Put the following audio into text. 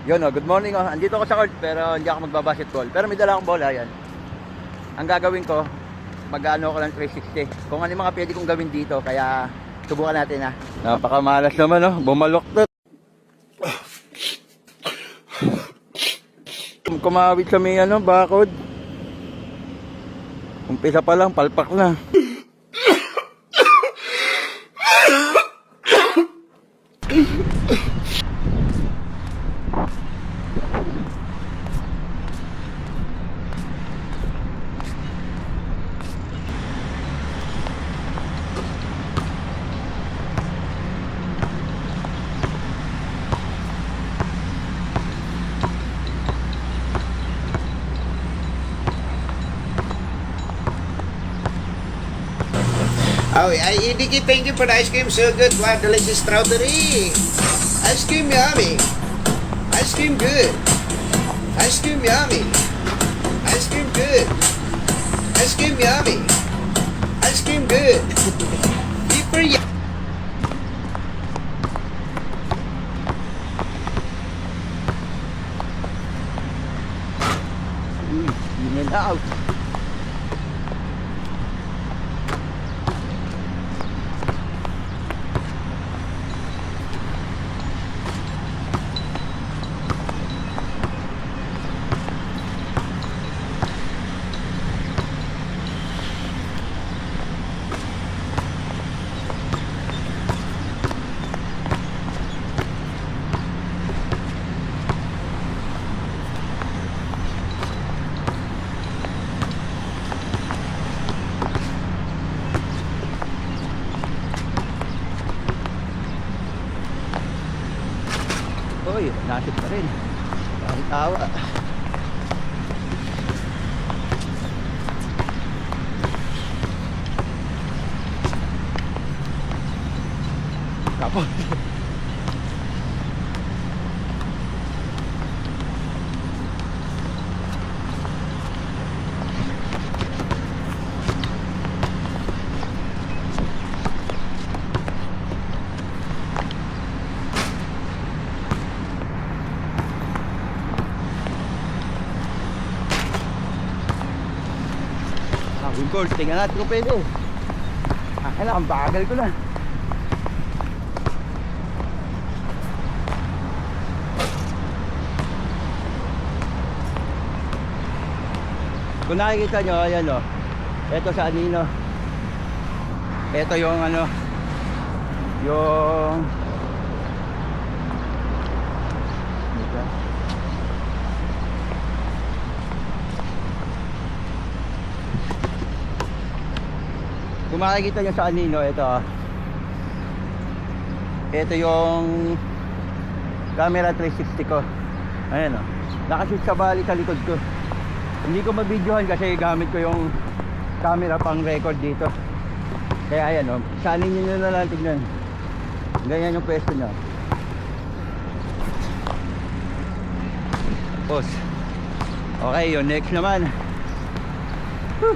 Yun o, good morning o. Andito ako sa court pero hindi ako magbabasketball. Pero may dala akong bola yan. Ang gagawin ko, mag-ano ko lang 360. Kung ano yung mga pwede kong gawin dito. Kaya subukan natin ha. Napakamalas naman o. Bumaloktot. Kumawit sa may ano, bakod. Umpisa pa lang, palpak na. Oh, Idiki, thank you for the ice cream. So good. Wow, delicious strawberry. Ice cream yummy. Ice cream good. Ice cream yummy. Ice cream good. Ice cream yummy. Ice cream good. Super yummy. In and out. Uy, nasip pa rin. Ang tawa. Kapot. Yung course, tingnan natin kung pwede. Kailangan, bagal ko na. Kung nakikita nyo, ayan o. Ito sa anino. Ito yung ano, yung kung makikita nyo sa anino, ito yung camera 360 ko. Ayan o, nakashoot sa bali sa likod ko. Hindi ko mabidyohan kasi gamit ko yung camera pang record dito. Kaya ayan o, sa anino nyo na lang tignan. Ganyan yung pwesto nyo. Tapos okay, yung next naman. Whew.